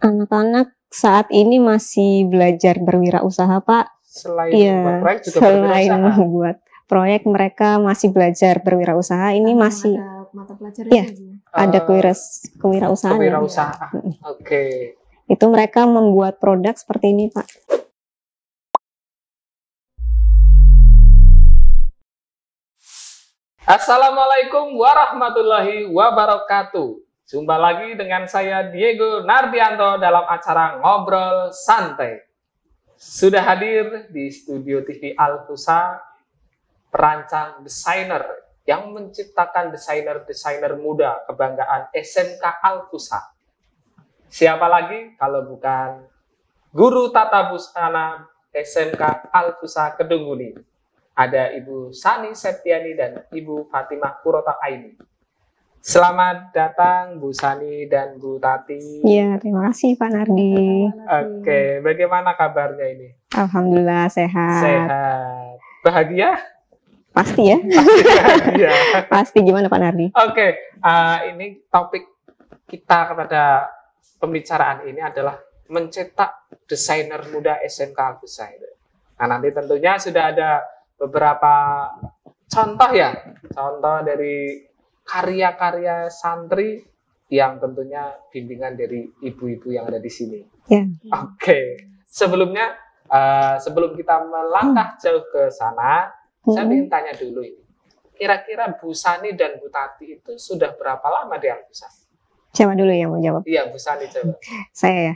Anak-anak saat ini masih belajar berwirausaha, Pak. Selain Iya, membuat proyek juga selain berwirausaha. membuat proyek mereka masih belajar berwirausaha. Ini masih ada mata pelajaran Iya. itu. ada kewirausahaan. ya. Kewirausahaan. Oke. Itu mereka membuat produk seperti ini, Pak. Assalamualaikum warahmatullahi wabarakatuh. Jumpa lagi dengan saya Diego Nardianto dalam acara Ngobrol Santai. Sudah hadir di studio TV Alfusa perancang desainer yang menciptakan desainer-desainer muda kebanggaan SMK Alfusa. Siapa lagi kalau bukan guru tata busana SMK Alfusa Kedunguni. Ada Ibu Sani Septiani dan Ibu Fatimah Kurota Aini. Selamat datang Bu Sani dan Bu Tati. Iya, terima kasih Pak Nardi. Oke, bagaimana kabarnya ini? Alhamdulillah sehat. Sehat. Bahagia? Pasti ya. Bahagia. Pasti gimana Pak Nardi? Oke, ini topik kita pada pembicaraan ini adalah mencetak desainer muda SMK Alfusa. Nah, nanti tentunya sudah ada beberapa contoh ya, contoh dari karya-karya santri yang tentunya bimbingan dari ibu-ibu yang ada di sini. Ya. Oke, sebelumnya sebelum kita melangkah jauh ke sana, saya ingin tanya dulu ini. Kira-kira Bu Sani dan Bu Tati itu sudah berapa lama di Alfusa? Siapa dulu yang mau jawab? Iya, Bu Sani coba. Saya ya.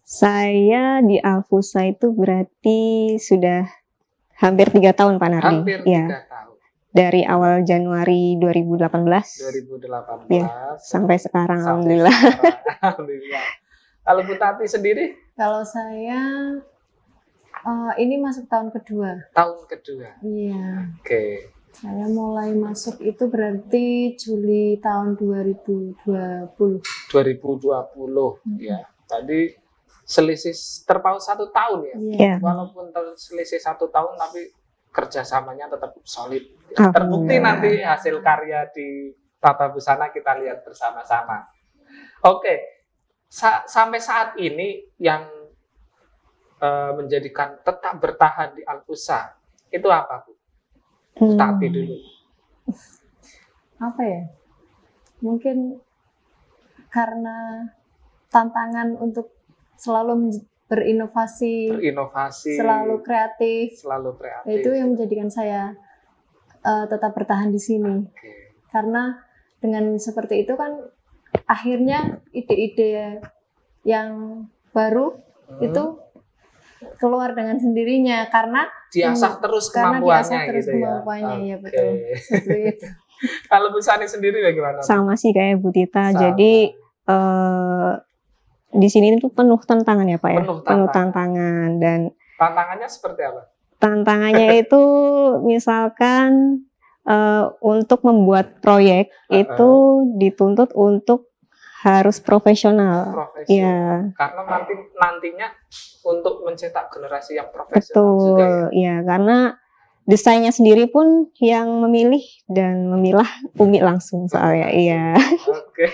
Saya di Alfusa itu berarti sudah hampir 3 tahun Pak Nardi. Hampir 3 ya. tahun. Dari awal Januari 2018. 2018 ya, sampai sekarang sampai alhamdulillah. Alhamdulillah. Kalau Bu Tati sendiri? Kalau saya ini masuk tahun kedua. Tahun kedua. Iya. Oke. Saya mulai masuk itu berarti Juli tahun 2020. 2020 ya. Tadi selisih terpaut 1 tahun ya. Iya. Walaupun selisih 1 tahun tapi kerjasamanya tetap solid. Terbukti nanti hasil karya di Tata Busana kita lihat bersama-sama. Oke, sampai saat ini yang menjadikan tetap bertahan di Alfusa itu apa Bu? Tapi dulu. Apa ya? Mungkin karena tantangan untuk selalu berinovasi, selalu kreatif. Itu yang menjadikan saya tetap bertahan di sini. Okay. Karena dengan seperti itu kan akhirnya ide-ide yang baru itu keluar dengan sendirinya karena diasah terus kemampuannya gitu ya. Ya betul. Seperti itu. Kalau Bu Sani sendiri bagaimana? Sama sih kayak Bu Tita. Jadi di sini itu penuh tantangan ya Pak ya. Penuh tantangan. Dan tantangannya seperti apa? Tantangannya itu misalkan untuk membuat proyek itu dituntut untuk harus profesional. Ya. Karena nantinya untuk mencetak generasi yang profesional. Betul, juga ya. Karena desainnya sendiri pun yang memilih dan memilah Umi langsung soalnya. Iya. Okay.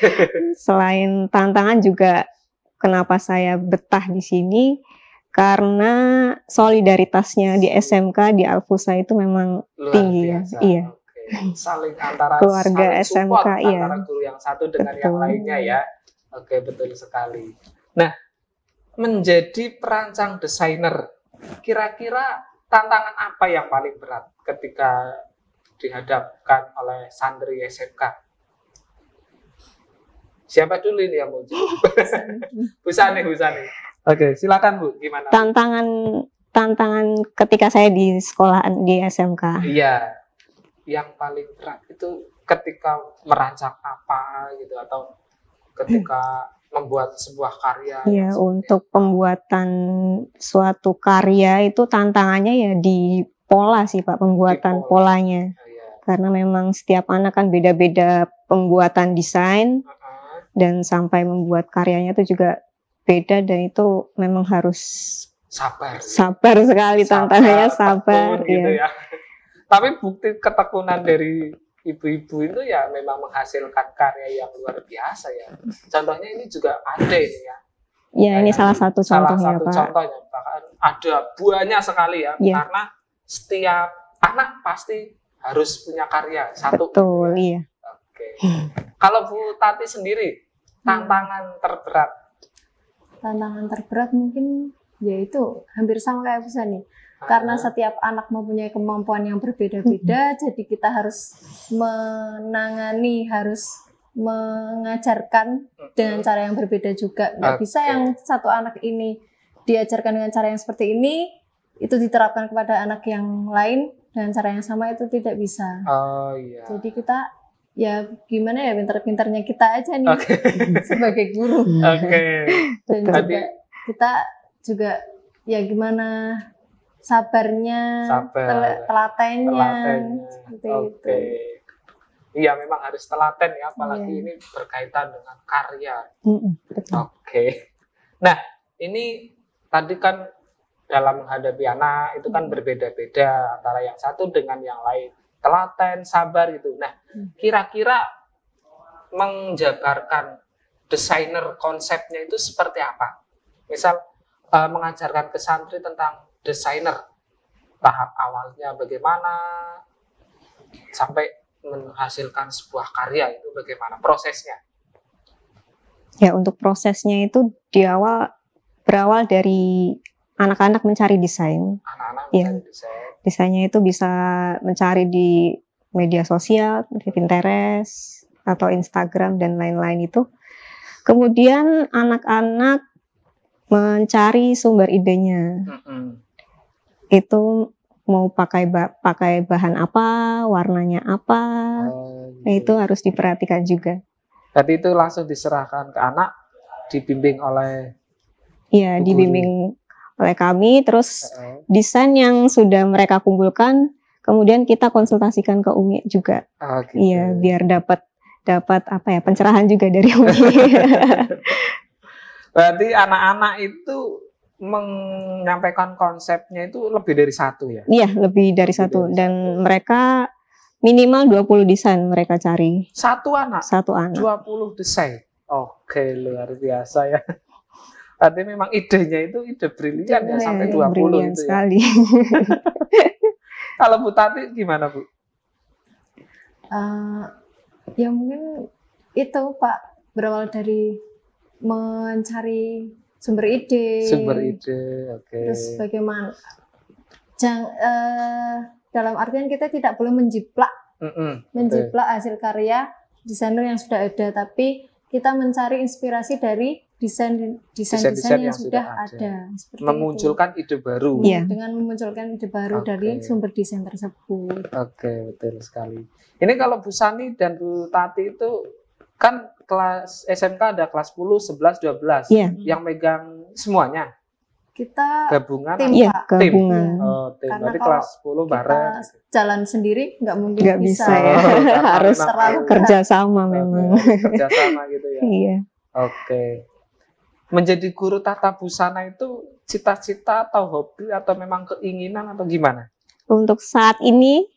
Selain tantangan juga kenapa saya betah di sini karena solidaritasnya di SMK di Alfusa itu memang luar tinggi biasa. Ya. Iya. Saling antara keluarga saling SMK iya. Antara guru yang satu dengan yang lainnya ya. Oke, betul sekali. Nah, menjadi perancang desainer, kira-kira tantangan apa yang paling berat ketika dihadapkan oleh santri SMK? Siapa dulu ini yang mau jawab? Bu Sani. Oke, silakan Bu, gimana? Tantangan ketika saya di sekolah di SMK. Iya, yang paling berat itu ketika merancang apa gitu atau ketika membuat sebuah karya. Iya, untuk pembuatan suatu karya itu tantangannya ya di pola sih Pak, pembuatan polanya. Iya. Karena memang setiap anak kan beda-beda pembuatan desain dan sampai membuat karyanya itu juga beda dan itu memang harus sabar sekali, tantangannya sabar gitu ya. Tapi bukti ketekunan dari ibu-ibu itu ya memang menghasilkan karya yang luar biasa ya. Contohnya ini juga ada ini ya. Ya, ini salah satu contohnya, Pak. Contohnya, bahkan ada banyak sekali ya, karena setiap anak pasti harus punya karya satu. Betul, iya. Oke. Kalau Bu Tati sendiri, tantangan terberat? Tantangan terberat mungkin yaitu hampir sama kayak Bu Sani. Karena setiap anak mempunyai kemampuan yang berbeda-beda, jadi kita harus menangani, harus mengajarkan dengan cara yang berbeda juga. Nggak bisa yang satu anak ini diajarkan dengan cara yang seperti ini, itu diterapkan kepada anak yang lain dengan cara yang sama, itu tidak bisa. Oh iya. Jadi kita ya gimana ya, pintar-pintarnya kita aja nih sebagai guru. Dan juga kita juga ya gimana sabarnya, telatennya, seperti itu. Iya, memang harus telaten ya, apalagi ini berkaitan dengan karya. Nah, ini tadi kan dalam menghadapi anak itu kan berbeda-beda antara yang satu dengan yang lain. Telaten, sabar gitu. Nah, kira-kira menjabarkan desainer konsepnya itu seperti apa? Misal mengajarkan ke santri tentang desainer, tahap awalnya bagaimana sampai menghasilkan sebuah karya, itu bagaimana prosesnya? Ya, untuk prosesnya itu berawal dari anak-anak mencari desain. Anak-anak mencari desain. Desainnya itu bisa mencari di media sosial, di Pinterest atau Instagram dan lain-lain itu. Kemudian anak-anak mencari sumber idenya. Itu mau pakai bahan apa, warnanya apa, itu harus diperhatikan juga. Berarti itu langsung diserahkan ke anak, dibimbing oleh dibimbing oleh kami, terus desain yang sudah mereka kumpulkan, kemudian kita konsultasikan ke Umi juga. Iya, biar dapat pencerahan juga dari Umi. Berarti anak-anak itu menyampaikan konsepnya itu lebih dari satu ya? Iya, lebih dari satu. Dan mereka minimal 20 desain mereka cari. Satu anak? 20 desain? Oke, luar biasa ya. Berarti memang idenya itu ide brilian ya, sampai 20 itu sekali. Ya. Kalau Bu Tati gimana, Bu? Ya mungkin itu Pak, berawal dari mencari sumber ide, terus bagaimana dalam artian kita tidak boleh menjiplak hasil karya desainer yang sudah ada, tapi kita mencari inspirasi dari desain yang sudah ada. Memunculkan ide baru. Dengan memunculkan ide baru dari sumber desain tersebut. Betul sekali. Ini kalau Bu Sani dan Bu Tati itu kan kelas SMK ada kelas 10, 11, 12. Yang megang semuanya. Kita gabungan. Tim. Gabungan. Tim. Berarti kelas 10 bareng. Jalan sendiri nggak mungkin bisa ya. Harus kerjasama memang. Kerjasama gitu ya. Iya. Menjadi guru tata busana itu cita-cita atau hobi atau memang keinginan atau gimana? Untuk saat ini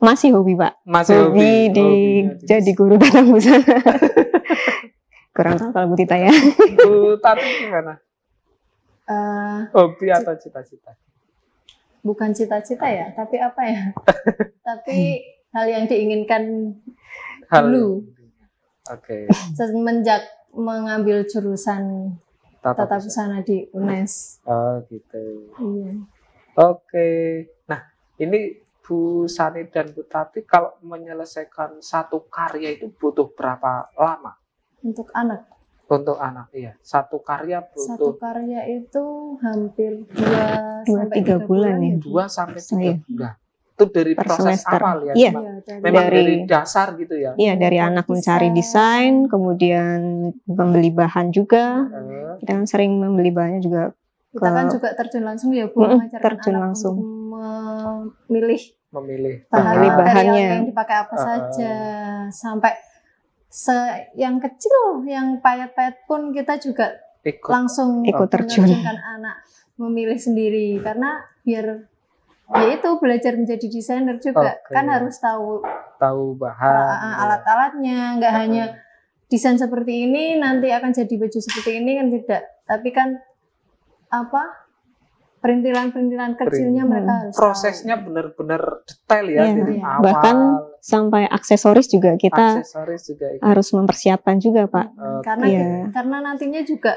masih hobi, Pak. Masih hobi jadi guru tata busana. Kurang tahu kalau Bu Tita ya. Bu Tati gimana? Hobi atau cita-cita? Bukan cita-cita ya, tapi apa ya? Tapi hal yang diinginkan dulu. Semenjak mengambil jurusan tata busana di UNES. Gitu. Iya. Nah, ini Bu Sani dan Bu Tati kalau menyelesaikan satu karya itu butuh berapa lama? Untuk anak? Untuk anak, iya. Satu karya butuh... Satu karya itu hampir 2-3 bulan ya? 2-3 bulan. Itu dari proses semester. awal ya? Iya. Memang dari dasar gitu ya? Iya, dari anak mencari desain, kemudian membeli bahan juga. Kita kan sering membeli bahannya juga. Kita kan juga terjun langsung ya, Bu, mengajarkan terjun anak langsung. Untuk memilih bahannya yang dipakai apa saja, sampai yang kecil, yang payet-payet pun kita juga langsung ikut terjun. Menerjunkan anak memilih sendiri, karena biar ya itu belajar menjadi desainer juga kan harus tahu bahan, alat-alatnya, nggak hanya desain seperti ini nanti akan jadi baju seperti ini kan tidak, tapi kan perintilan-perintilan kecilnya mereka harus prosesnya benar-benar detail ya, dari awal. Bahkan sampai aksesoris juga kita harus mempersiapkan juga, Pak. Karena nantinya juga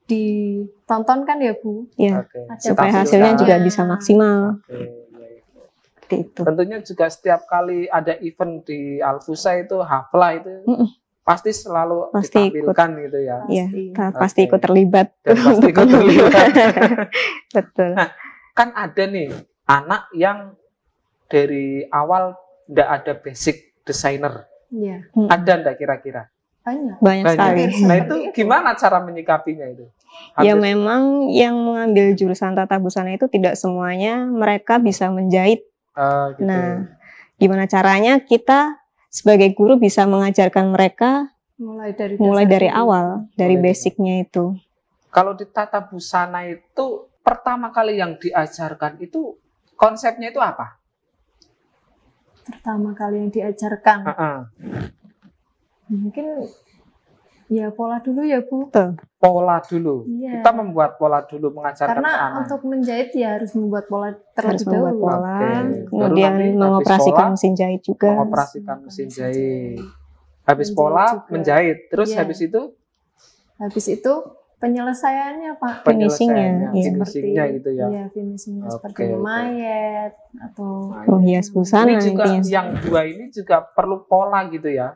ditonton kan ya Bu. Iya. Supaya hasilnya juga bisa maksimal. Seperti itu. Tentunya juga setiap kali ada event di Alfusa itu, haflah itu pasti selalu ditampilkan gitu ya. Iya, pasti ikut terlibat. Pasti ikut terlibat. Betul. Nah, kan ada nih anak yang dari awal tidak ada basic designer. Iya. Ada enggak kira-kira? Banyak sekali. Nah, itu gimana cara menyikapinya itu? Ya memang yang mengambil jurusan tata busana itu tidak semuanya mereka bisa menjahit. Gitu. Nah, gimana caranya kita sebagai guru bisa mengajarkan mereka mulai dari awal, dari basicnya itu. Kalau di tata busana itu pertama kali yang diajarkan itu konsepnya itu apa? Pertama kali yang diajarkan, mungkin ya pola dulu ya Bu. Pola dulu. Ya. Kita membuat pola dulu, mengajarkan karena ke anak. untuk menjahit ya harus membuat pola terlebih dahulu. Kemudian mengoperasikan mesin jahit juga. Mengoperasikan mesin jahit. Habis pola juga menjahit. Terus habis itu? Habis itu penyelesaiannya Pak. Finishingnya gitu ya. Iya, finishingnya seperti memayet atau menghias busana. Ini juga yang dua ini juga perlu pola gitu ya.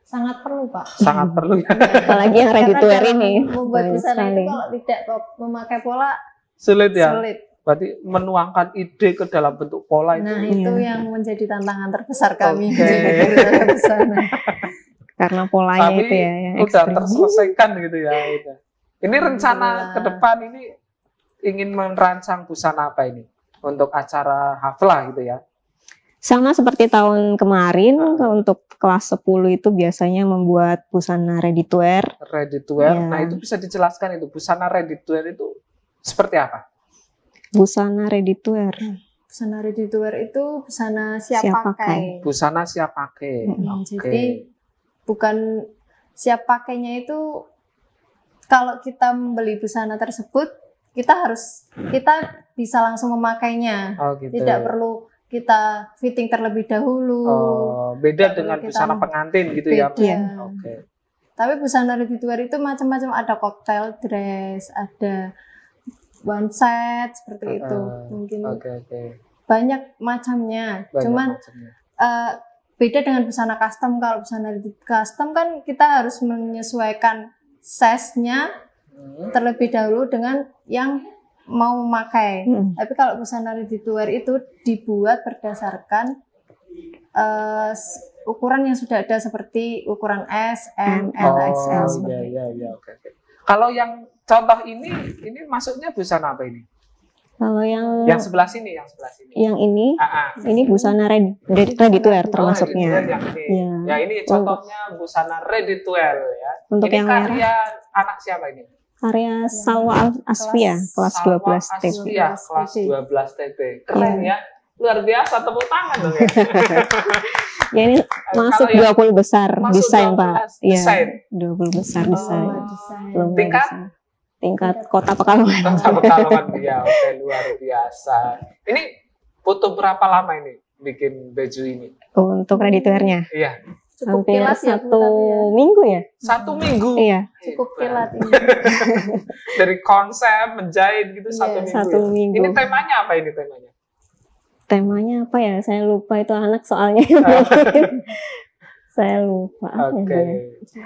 Sangat perlu Pak. Sangat perlu ya. Apalagi yang ready to wear ini. Membuat busana itu kalau tidak memakai pola sulit ya. Sulit. Berarti menuangkan ide ke dalam bentuk pola itu. Nah itu yang menjadi tantangan terbesar kami. Karena polanya tapi itu ya. Yang udah terselesaikan gitu ya. Itu. Ini rencana ke depan ini ingin merancang busana apa ini untuk acara haflah gitu ya? Sama seperti tahun kemarin, untuk kelas 10 itu biasanya membuat busana ready to wear. Ready to wear. Ya. Nah, itu bisa dijelaskan itu busana ready to wear itu seperti apa? Busana ready to wear. Busana ready to wear itu busana siap pakai. Busana siap pakai. Jadi bukan siap pakainya itu kalau kita membeli busana tersebut kita bisa langsung memakainya. Gitu. Tidak perlu kita fitting terlebih dahulu. Beda dengan busana pengantin gitu ya. Tapi busana ready to wear itu macam-macam, ada cocktail dress, ada one set seperti itu. Mungkin banyak macamnya. Beda dengan busana custom. Kalau busana ready custom kan kita harus menyesuaikan size-nya terlebih dahulu dengan yang mau memakai. Tapi kalau busana ready to wear itu dibuat berdasarkan ukuran yang sudah ada seperti ukuran S, M, L, XL seperti itu. Kalau yang contoh ini maksudnya busana apa ini? Kalau yang sebelah sini, Yang ini busana ready to wear termasuknya. Ya ini contohnya busana ready to wear ya. Untuk ini yang karya anak siapa ini? Karya Salwa Asfia, kelas 12 TP. Kelas 12 TP. Keren ya. Luar biasa, tepuk tangan dong ya. Ya ini masuk 20 besar desain Pak. Desain. 20 besar desain. Tingkat Kota Pekalongan. Kota Pekalongan ya, oke, luar biasa. Ini butuh berapa lama ini bikin baju ini? Untuk ready to wear-nya? Iya. Hampir 1 minggu ya? 1 minggu? Iya. Cukup kilat ini. Dari konsep, menjahit gitu 1 minggu. 1 minggu. Ini temanya apa ini temanya? Temanya apa ya? Saya lupa itu anak soalnya. Saya lupa.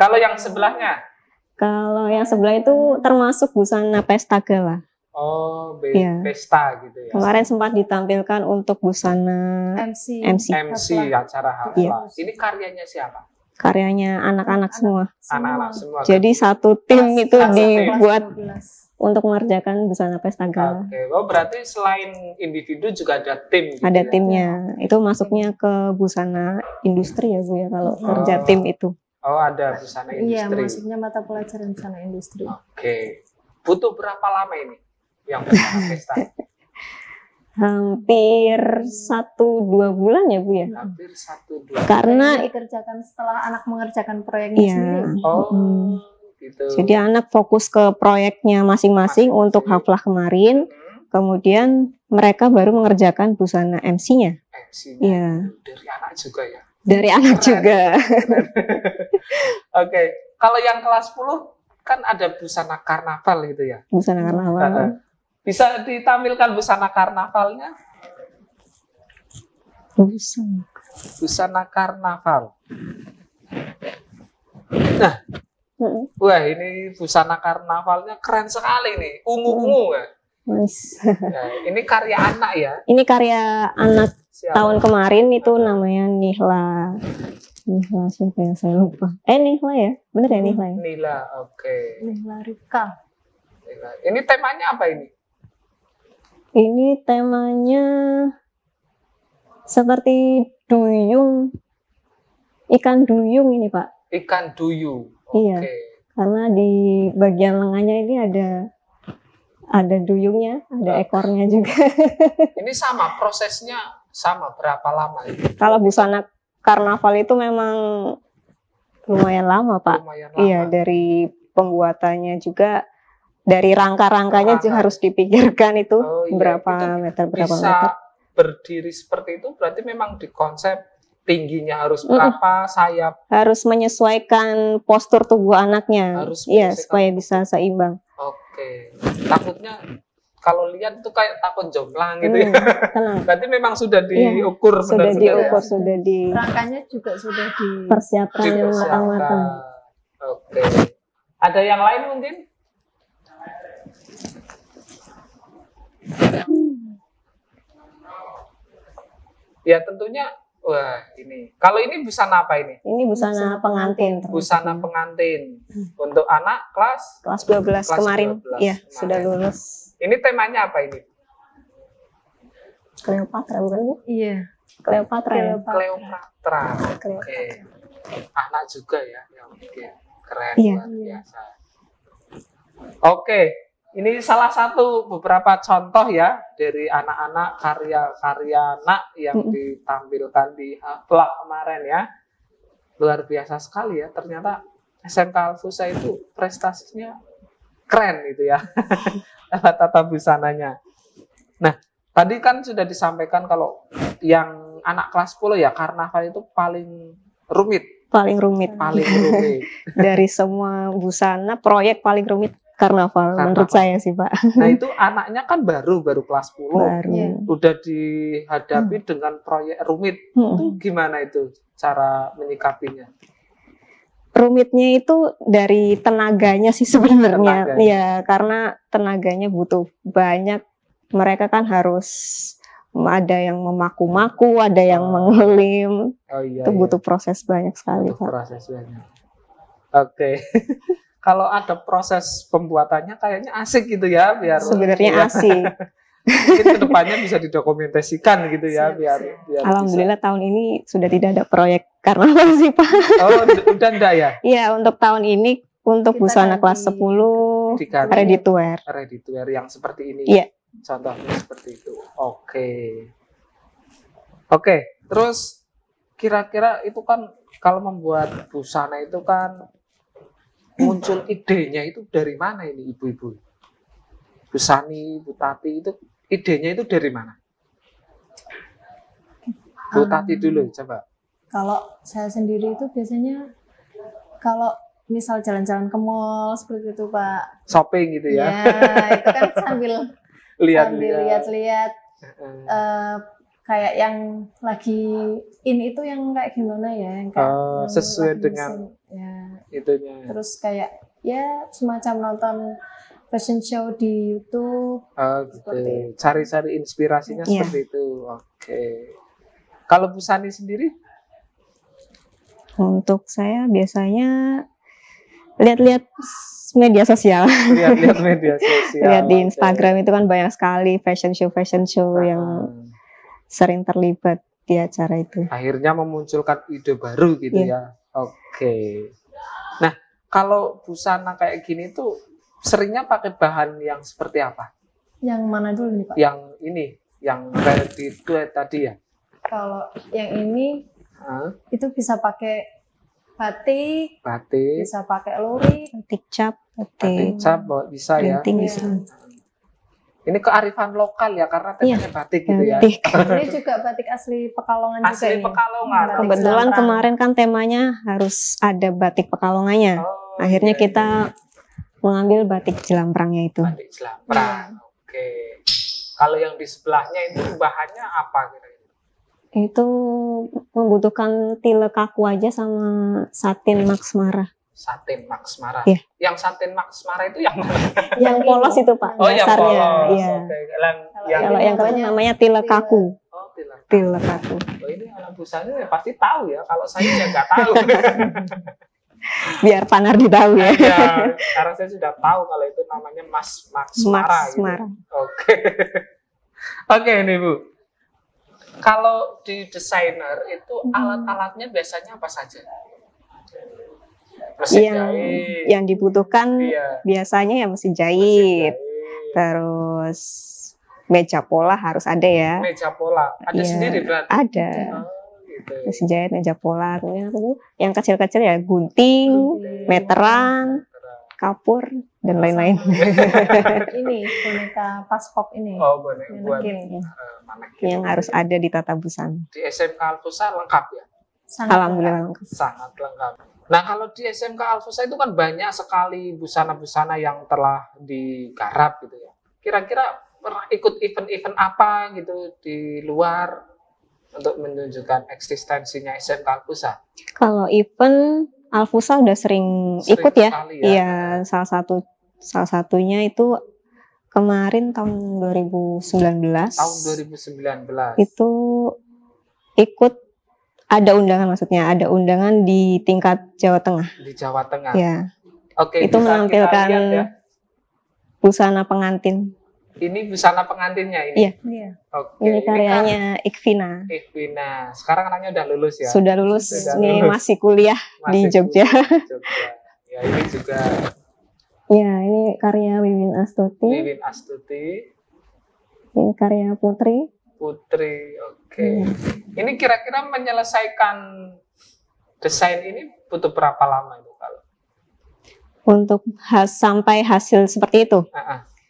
Kalau yang sebelahnya? Kalau yang sebelah itu termasuk busana pesta gala. Pesta gitu ya. Kemarin sempat ditampilkan untuk busana MC acara haflah. Ini karyanya siapa? Karyanya anak-anak semua. Anak-anak semua. Jadi satu tim itu dibuat untuk mengerjakan busana pesta gala. Berarti selain individu juga ada tim. Gitu ada timnya. Itu masuknya ke busana industri ya Bu ya kalau kerja tim itu. Ada busana industri. Iya, masuknya mata pelajaran busana industri. Butuh berapa lama ini yang busana pesta? Hampir 1-2 bulan ya Bu ya. Hampir 1-2. Karena Ini dikerjakan setelah anak mengerjakan proyeknya iya. sendiri. Oh, gitu. Jadi anak fokus ke proyeknya masing-masing untuk haflah kemarin. Kemudian mereka baru mengerjakan busana MC-nya. MC-nya Iya. dari anak juga ya. Dari anak Keren. juga. Oke, kalau yang kelas 10 kan ada busana karnaval gitu ya. Busana karnaval. Bisa ditampilkan busana karnavalnya? Busana. Busana karnaval. Nah, wah ini busana karnavalnya keren sekali nih, ungu-ungu ya. Nice. Nah, ini karya anak ya. Ini karya anak Siapa? tahun kemarin itu namanya Nihla. Nihla siapa ya? Saya lupa. Nihla ya? Bener ya Nihla ya? Nila, oke. Nihla Rifka. Nila. Ini temanya apa ini? Ini temanya seperti duyung, ikan duyung ini Pak. Ikan duyung. Iya. Oke. Karena di bagian lengannya ini ada duyungnya, ada ekornya juga. Ini sama prosesnya sama berapa lama ini? Kalau busana karnaval itu memang lumayan lama Pak. Lumayan lama. Iya, dari pembuatannya juga, dari rangka-rangkanya juga harus dipikirkan itu Oh, iya. berapa Itu meter. Bisa berdiri seperti itu berarti memang dikonsep tingginya harus berapa, sayap Harus menyesuaikan postur tubuh anaknya, Harus iya, menyesuaikan supaya bisa seimbang. Oke, takutnya kalau lihat itu kayak takut jomplang gitu ya. Tenang. Berarti memang sudah diukur Sudah benar-benar diukur, ya? sudah Rangkanya juga sudah dipersiapkan Dipersiapkan. matang-matang. Oke. Ada yang lain mungkin? Ya tentunya, wah ini. Kalau ini busana apa ini? Ini busana pengantin. Busana pengantin untuk anak kelas. Kelas 12 Kelas kemarin. 12 Iya, kemarin. sudah lulus. Ini temanya apa ini? Kleopatra bukan Bu? Iya. Kleopatra ya? Kleopatra. Kleopatra. Oke. Anak juga ya. Ya, oke. Keren, Iya. luar biasa. Oke, ini salah satu beberapa contoh ya dari anak-anak karya-karya anak yang ditampilkan di Haflah kemarin ya. Luar biasa sekali ya. Ternyata SMK Al-Fusa itu prestasinya keren gitu ya. Tata busananya. Nah, tadi kan sudah disampaikan kalau yang anak kelas 10 ya karnaval itu paling rumit. Paling rumit. Paling rumit. Dari semua busana, proyek paling rumit karnaval menurut saya sih Pak. Nah itu anaknya kan baru kelas 10. Baru. Iya. Udah dihadapi dengan proyek rumit. Itu gimana itu cara menyikapinya? Rumitnya itu dari tenaganya sih sebenarnya. Tenaganya. Ya, karena tenaganya butuh banyak. Mereka kan harus ada yang memaku-maku, ada yang mengelim. Oh iya. Itu butuh proses banyak sekali, butuh Pak. proses banyak. Oke. Kalau ada proses pembuatannya kayaknya asik gitu ya, biar Sebenarnya asik. mungkin kedepannya bisa didokumentasikan gitu ya, biar Alhamdulillah tahun ini sudah tidak ada proyek karnaval sih Pak. bisa. Oh, udah enggak ya? Iya, untuk tahun ini untuk Kita busana ganti. kelas 10 Diganti. ready to wear. Ready to wear yang seperti ini. Iya. Contohnya seperti itu. Oke. Oke, terus kira-kira itu kan kalau membuat busana itu kan muncul idenya itu dari mana ini ibu-ibu? Bu Sani, Bu Tati itu idenya itu dari mana? Bu Tati dulu coba. Kalau saya sendiri itu biasanya kalau misal jalan-jalan ke mall seperti itu Pak. Shopping gitu ya. Ya, itu kan sambil Lihat-lihat. lihat-lihat kayak yang lagi in itu yang kayak gimana ya, yang kayak sesuai lagi dengan ya. itunya. Terus kayak ya semacam nonton fashion show di YouTube. Oh, gitu. Seperti itu. Cari-cari inspirasinya Iya. seperti itu. Oke. Kalau Bu Sani sendiri? Untuk saya biasanya lihat-lihat media sosial. Lihat-lihat media sosial. Lihat di Oke. Instagram itu kan banyak sekali fashion show yang sering terlibat di acara itu. Akhirnya memunculkan ide baru gitu ya. Oke. Nah, kalau busana kayak gini tuh seringnya pakai bahan yang seperti apa? Yang mana dulu nih Pak? Yang ini yang ready to wear tadi ya? Kalau yang ini itu bisa pakai batik, bisa pakai lurik, batik cap, batik cap bisa ya. Bisa. Ini kearifan lokal ya, karena temanya batik gitu ya. Ini juga batik asli Pekalongan juga. Asli Pekalongan. Kebetulan kemarin kan temanya harus ada batik Pekalongannya. Akhirnya kita mengambil batik Jelamprangnya itu. Batik Jelamprang. Oke. Kalau yang di sebelahnya itu bahannya apa kira-kira? Itu membutuhkan tile kaku aja sama satin Maksmara. Satin Maksmara. Iya. Yang satin Maksmara itu yang mana? Yang polos itu Pak. Oh, yang polos. Iya. Kalau yang keren namanya tile kaku. Oh, tile kaku. Oh, ini anak busanya ya pasti tahu ya. Kalau saya ya nggak tahu. Biar Panardi tahu ya. Ya, karena saya sudah tahu kalau itu namanya Maksmara. Gitu. Oke. Oke ini Bu. Kalau di desainer itu alat-alatnya biasanya apa saja? Mesin jahit. Yang dibutuhkan biasanya ya mesin jahit. Terus meja pola harus ada ya. Meja pola ada sendiri berarti? Ada. Gitu. Mesin jahit, meja pola. Kemudian yang kecil-kecil ya gunting, meteran, kapur dan lain-lain. Ini boneka paspop ini. Oh, boneka buat yang harus ada di tata busana. Di SMK Alfusa lengkap ya? Alhamdulillah lengkap. Sangat lengkap. Nah kalau di SMK Alfusa itu kan banyak sekali busana-busana yang telah digarap gitu ya. Kira-kira pernah ikut event-event apa gitu di luar untuk menunjukkan eksistensinya SMK Alfusa? Kalau event Alfusa udah sering ikut ya. Iya, salah satunya itu kemarin tahun 2019. Tahun 2019. Itu ikut ada undangan, maksudnya ada undangan di tingkat Jawa Tengah. Di Jawa Tengah. Ya. Oke. Itu menampilkan busana pengantin. Ini busana pengantinnya ini. Iya. Oke. Ini karyanya Ikvina. Ikvina. Sekarang anaknya udah lulus ya? Sudah lulus. Ini masih kuliah di Jogja. Ya ini juga. Ya ini karya Wiwin Astuti. Wiwin Astuti. Ini karya Putri. Putri. Oke. Ini kira-kira menyelesaikan desain ini butuh berapa lama itu kalau? Untuk sampai hasil seperti itu?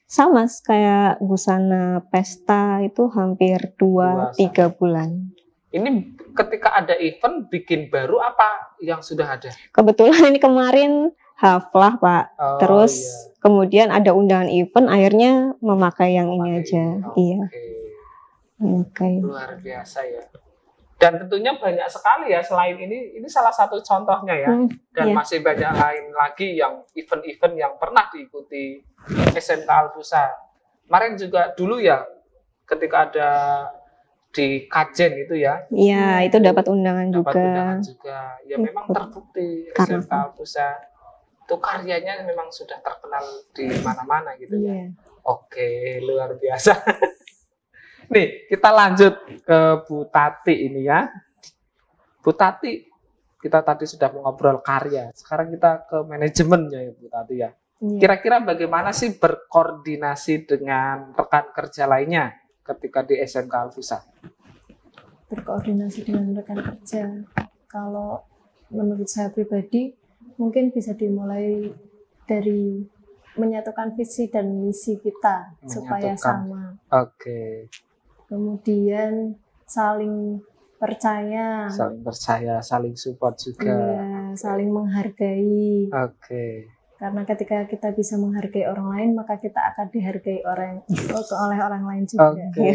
Sama kayak busana pesta itu hampir 2-3 bulan. Ini ketika ada event bikin baru apa yang sudah ada? Kebetulan ini kemarin haflah Pak. Terus kemudian ada undangan event, akhirnya memakai yang ini aja. Iya. Luar biasa ya. Dan tentunya banyak sekali ya selain ini salah satu contohnya ya. Dan masih banyak lain lagi yang event-event yang pernah diikuti SMK Alfusa. Kemarin juga dulu ya ketika ada di Kajen itu ya. Iya, itu dapat undangan juga. Undangan juga. Ya memang terbukti SMK Alfusa itu karyanya memang sudah terkenal di mana-mana gitu ya. Oke, luar biasa. Nih, kita lanjut ke Bu Tati ini ya. Bu Tati, kita tadi sudah mengobrol karya. Sekarang kita ke manajemennya ya Bu Tati ya. Kira-kira bagaimana sih berkoordinasi dengan rekan kerja lainnya ketika di SMK Alfusa? Berkoordinasi dengan rekan kerja. Kalau menurut saya pribadi, mungkin bisa dimulai dari menyatukan visi dan misi kita supaya sama. Oke. Kemudian saling percaya, saling support juga. Iya, saling menghargai. Oke. Karena ketika kita bisa menghargai orang lain, maka kita akan dihargai oleh orang lain juga. Oke.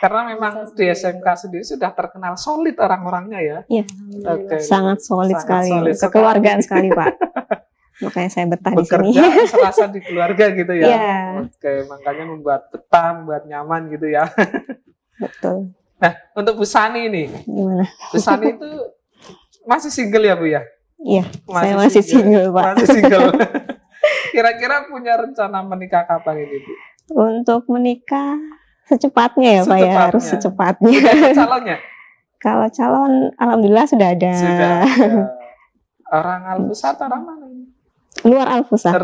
Karena memang di SMK sendiri sudah terkenal solid orang-orangnya ya. Iya. Sangat solid sekali. Kekeluargaan sekali Pak. Makanya saya betah di sini. Bekerja serasa di keluarga gitu ya. Yeah. Oke, makanya membuat betah, membuat nyaman gitu ya. Betul. Nah, untuk Bu Sani ini, gimana? Bu Sani itu masih single ya Bu ya? Iya, saya masih single Pak. Masih single. Kira-kira punya rencana menikah kapan ini Bu? Untuk menikah secepatnya ya Pak ya, harus secepatnya. Calonnya? Kalau calon, alhamdulillah sudah ada. Sudah ada. Orang Alfusa atau orang mana ini? Luar Alfusa.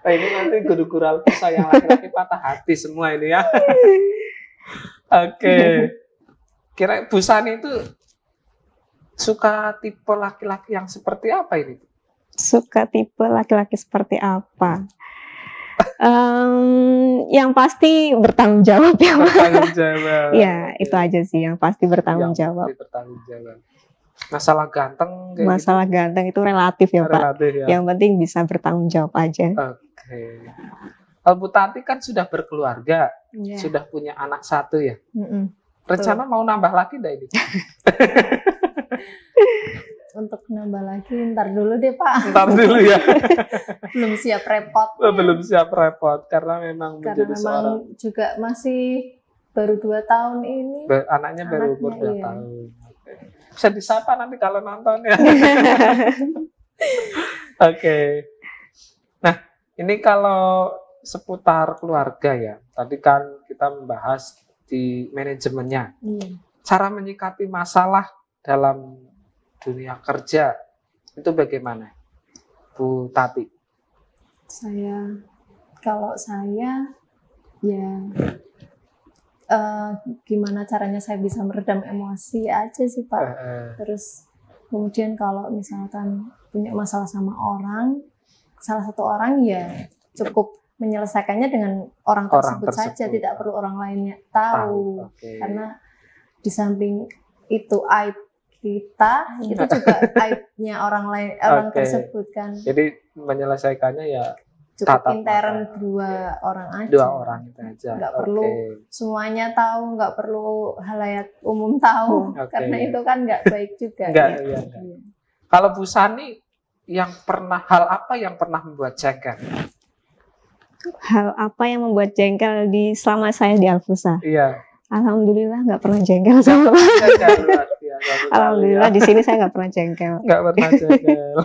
Ini nanti guru-guru Alfusa yang laki-laki patah hati semua ini ya. Oke. Kira Bu Sani itu suka tipe laki-laki yang seperti apa ini? Suka tipe laki-laki seperti apa? Yang pasti bertanggung jawab ya, Pak. Bertanggung jawab. Ya, itu aja sih yang pasti bertanggung jawab. Pasti bertanggung jawab. Masalah ganteng kayak Masalah gitu, ganteng itu relatif ya, Pak. relatif ya. Yang penting bisa bertanggung jawab aja. Oke. Kalau Bu Tati kan sudah berkeluarga, Ya. sudah punya anak 1 ya. Mm-mm. Rencana mau nambah lagi enggak ini? Untuk nambah lagi ntar dulu deh Pak. Ntar dulu ya. Belum siap repot. Belum siap repot karena memang Karena menjadi memang seorang juga masih baru 2 tahun ini. anaknya baru umur 2 iya. tahun. Oke. Bisa disapa nanti kalau nonton ya. Oke. Nah, ini kalau seputar keluarga ya. Tadi kan kita membahas di manajemennya. Iya. Cara menyikapi masalah dalam dunia kerja itu bagaimana, Bu Tati? Kalau saya ya gimana caranya saya bisa meredam emosi aja sih Pak. Terus kemudian kalau misalkan punya masalah sama salah satu orang ya cukup menyelesaikannya dengan orang tersebut saja, tidak perlu orang lainnya tahu. Okay. Karena di samping itu aib kita, itu juga aibnya orang lain, orang tersebut kan. Jadi menyelesaikannya ya cukup intern 2 orang aja. 2 orang itu aja. Nggak perlu semuanya tahu, nggak perlu halayak umum tahu, karena itu kan nggak baik juga. Enggak. Kalau Bu Sani hal apa yang pernah membuat jengkel? Hal apa yang membuat jengkel selama saya di Alfusa? Iya. Alhamdulillah nggak pernah jengkel sama Alhamdulillah di sini saya nggak pernah jengkel. Nggak pernah jengkel.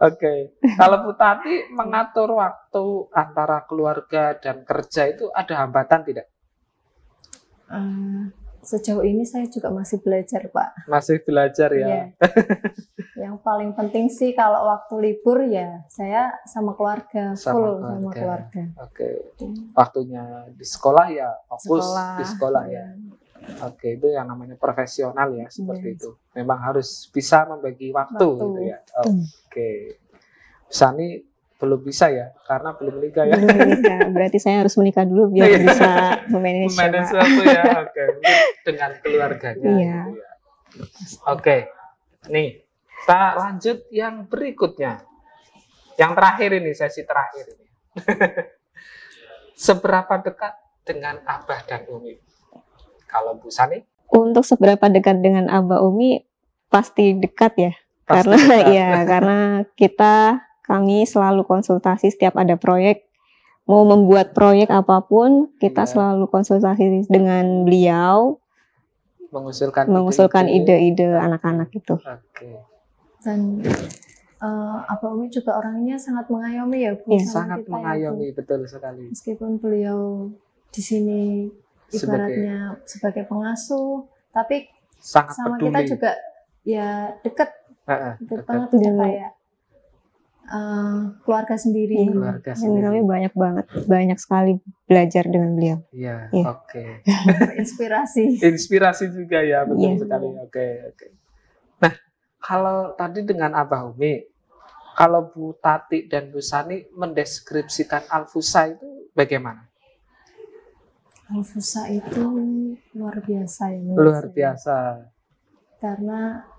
Oke. Kalau Bu Tati mengatur waktu antara keluarga dan kerja itu ada hambatan tidak? Sejauh ini saya juga masih belajar Pak. Masih belajar ya. Yeah. Yang paling penting sih kalau waktu libur ya saya sama keluarga, full sama keluarga. Oke. Waktunya di sekolah ya fokus di sekolah ya. Oke, itu yang namanya profesional ya, seperti itu. Memang harus bisa membagi waktu. Gitu ya. Oke. Sani belum bisa ya, karena belum menikah ya. Belum menikah, berarti saya harus menikah dulu biar bisa memanage waktu ya. Oke, mungkin dengan keluarganya. Iya. Gitu ya. Oke, nih kita lanjut yang berikutnya. Yang terakhir ini, sesi terakhir ini. Seberapa dekat dengan Abah dan Umi? Kalau Bu Sani? Untuk seberapa dekat dengan Abah Umi pasti dekat ya. Pasti karena kami selalu konsultasi setiap ada proyek. Mau membuat proyek apapun, kita selalu konsultasi dengan beliau. Mengusulkan ide-ide anak-anak itu. Oke. Dan Abah Umi juga orangnya sangat mengayomi ya Bu. Sangat mengayomi, betul sekali. Meskipun beliau di sini ibaratnya sebagai pengasuh, tapi sangat sama peduli. kita juga ya dekat banget udah kayak keluarga sendiri. Dan kami banyak sekali belajar dengan beliau. Iya. Oke. Inspirasi juga ya, betul sekali. Oke. Nah, kalau tadi dengan Abah Umi, kalau Bu Tati dan Bu Sani mendeskripsikan Alfusa itu bagaimana? Alfusa itu luar biasa ya. Luar biasa. Karena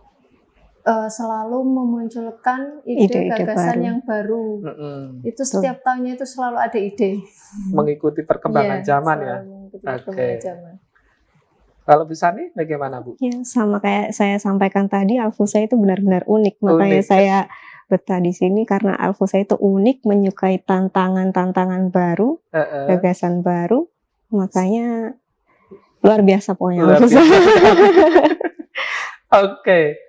selalu memunculkan ide gagasan yang baru. Itu setiap tahunnya itu selalu ada ide. Mengikuti perkembangan zaman ya. Oke. Kalau Bu Sani bagaimana Bu? Ya, sama kayak saya sampaikan tadi, Alfusa itu benar-benar unik. Makanya saya betah di sini karena Alfusa itu unik, menyukai tantangan baru, gagasan baru. Makanya luar biasa pokoknya Alfusa. Oke.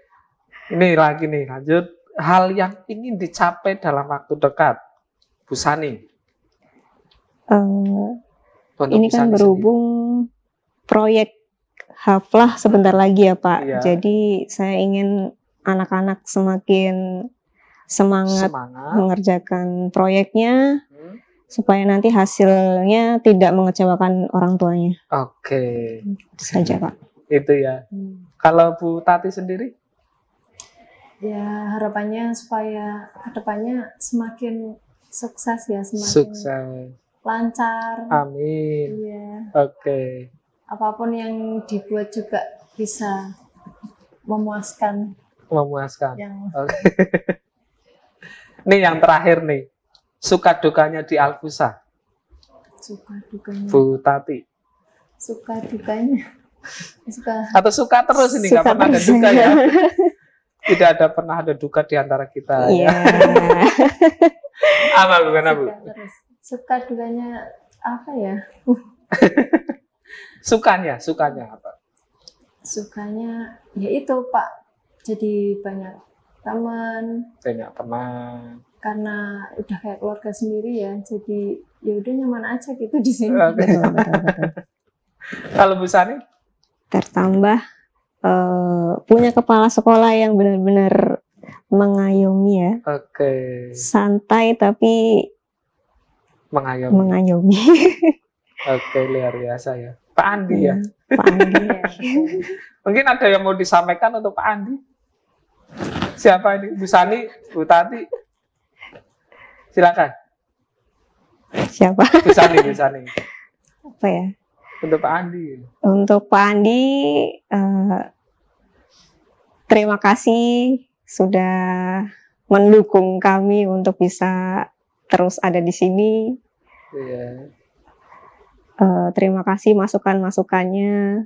Ini lagi nih, lanjut. Hal yang ingin dicapai dalam waktu dekat, Bu Sani. Ini kan berhubung proyek haflah sebentar lagi ya Pak. Jadi saya ingin anak-anak semakin semangat mengerjakan proyeknya, supaya nanti hasilnya tidak mengecewakan orang tuanya. Oke. Itu saja, Pak. Itu ya. Kalau Bu Tati sendiri? Ya harapannya supaya kedepannya semakin sukses ya, semakin Sukses. lancar. Amin. Iya. Oke. Apapun yang dibuat juga bisa memuaskan. Memuaskan. Oke. Nih yang terakhir nih, suka dukanya di Alfusa. Suka dukanya. Bu Tati. Suka dukanya. Atau suka terus ini, nggak pernah ada duka ya? Tidak ada pernah ada duka di antara kita. Iya. Apa gimana Bu? Suka dukanya apa ya? Sukanya apa? Sukanya ya itu Pak, jadi banyak teman. Banyak teman. Karena udah kayak keluarga sendiri ya, jadi ya udah nyaman aja gitu di sini. Betul, betul. Kalau Bu Sani? Tertambah punya kepala sekolah yang benar-benar mengayomi ya. Oke. Santai tapi mengayomi. Oke, luar biasa ya. Pak Andi ya. Pak Andi. Mungkin ada yang mau disampaikan untuk Pak Andi? Siapa ini? Bu Sani, Bu Tati? Silakan. Siapa? Bu Sani. Apa ya? Untuk Pak Andi. Untuk Pak Andi, terima kasih sudah mendukung kami untuk bisa terus ada di sini. Iya. Terima kasih masukan-masukannya.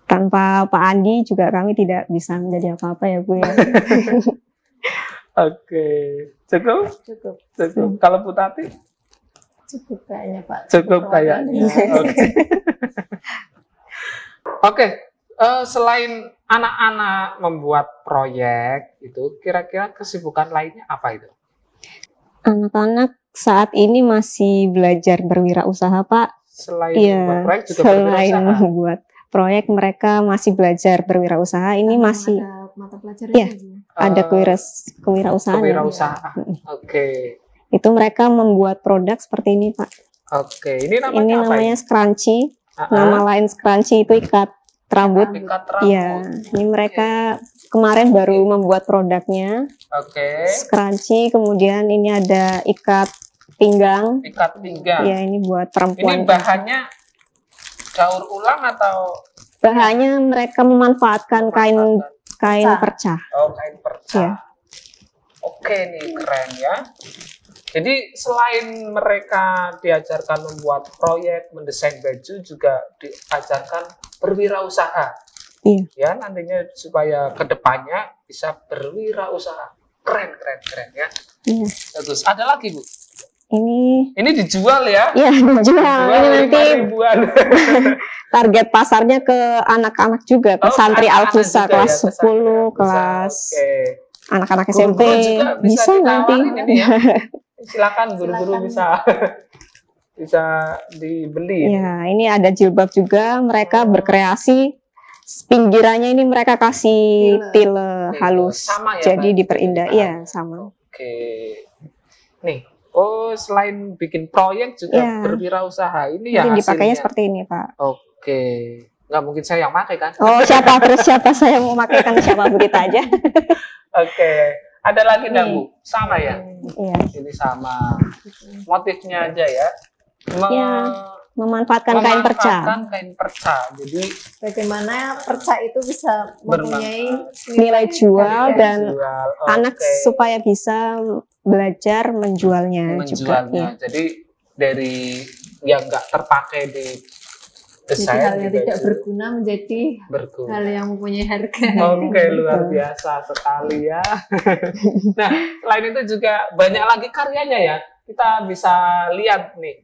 Tanpa Pak Andi juga kami tidak bisa menjadi apa-apa ya Bu ya. Oke, cukup. Kalau Bu Tati? Cukup kayaknya Pak. Cukup kayaknya. Oke. Selain anak-anak membuat proyek itu, kira-kira kesibukan lainnya apa itu? Anak-anak saat ini masih belajar berwirausaha Pak. Selain membuat proyek juga berwirausaha. Membuat proyek mereka masih belajar berwirausaha. Ini masih ada mata pelajaran ya, ada kewirausahaan. Oke. Itu mereka membuat produk seperti ini Pak. Oke, ini namanya apa? Namanya scrunchie. Nama lain scrunchie itu ikat rambut. Iya, ini mereka kemarin baru membuat produknya. Oke. Scrunchie, kemudian ini ada ikat pinggang. Ikat pinggang. Ya, ini buat perempuan. Ini bahannya daur ulang atau? Bahannya mereka memanfaatkan kain perca. Oh, kain perca. Ya. Oke, nih keren ya. Jadi selain mereka diajarkan membuat proyek, mendesain baju, juga diajarkan berwirausaha. Iya. Ya, nantinya supaya kedepannya bisa berwirausaha. Keren ya. Iya. Bagus. Ada lagi Bu? Ini dijual ya? Iya, dijual. Ini nanti ribuan. target pasarnya ke anak-anak juga, ke santri Alfusa kelas 10, kelas anak-anak SMP. Bisa nanti. Ini ya. Silakan guru-guru bisa dibeli. Ya, ini ada jilbab juga, mereka berkreasi. Pinggirannya ini mereka kasih tile halus, sama ya, jadi diperindah. Iya, sama. Oke. Nih, selain bikin proyek juga berwirausaha. Ini ya hasilnya. Dipakainya seperti ini, Pak. Oke. Nggak mungkin saya yang pakai kan? Oh, siapa saya mau pakai, kan siapa kita aja. Oke. Ada lagi nggak Bu? Sama ya? Iya. Ini sama. Motifnya aja ya. Memanfaatkan kain perca. Jadi bagaimana perca itu bisa mempunyai nilai jual dan anak supaya bisa belajar menjualnya juga. Ya. Jadi dari yang nggak terpakai di desain, hal yang tidak berguna menjadi hal yang mempunyai harga. Oke, luar biasa sekali ya. Nah, selain itu juga banyak lagi karyanya ya. Kita bisa lihat nih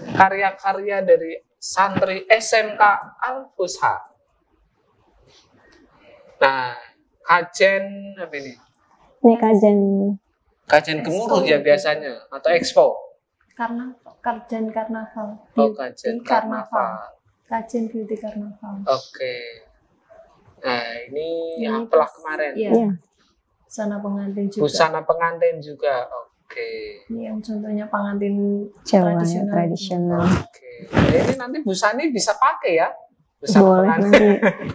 karya-karya dari santri SMK Alfusa. Nah, kajen apa ini? Ini kajen gemuruh ya biasanya, atau expo? Kajen karnaval. Kajen karnaval. Kajen beauty karnaval. Oke. Nah, ini yang telah kemarin. Iya. busana pengantin juga. Busana pengantin juga. Oke. Ini yang contohnya pengantin Jawa tradisional. tradisional. Oke. Nah, ini nanti busana bisa pakai ya? Busana Boleh pengantin. nanti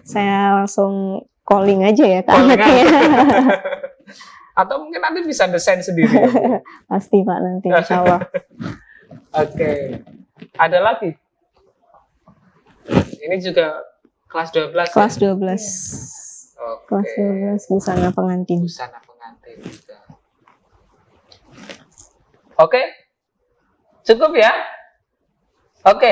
saya langsung calling aja ya ke Calling anaknya. Atau mungkin nanti bisa desain sendiri. Ya, Bu? Pasti Pak nanti insya Allah. Oke. Ada lagi? Ini juga kelas 12. Kelas ya? 12. Oke. Kelas 12 busana pengantin. Busana pengantin juga. Oke. Cukup ya? Oke,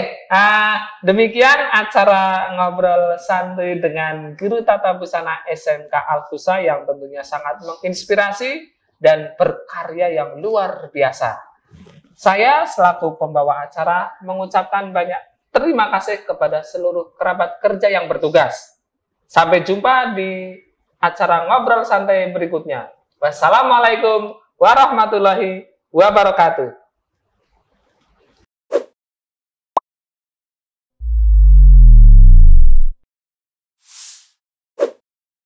demikian acara ngobrol santuy dengan Guru Tata Busana SMK Al-Fusa yang tentunya sangat menginspirasi dan berkarya yang luar biasa. Saya selaku pembawa acara mengucapkan banyak terima kasih kepada seluruh kerabat kerja yang bertugas. Sampai jumpa di acara ngobrol santai berikutnya. Wassalamualaikum warahmatullahi wabarakatuh.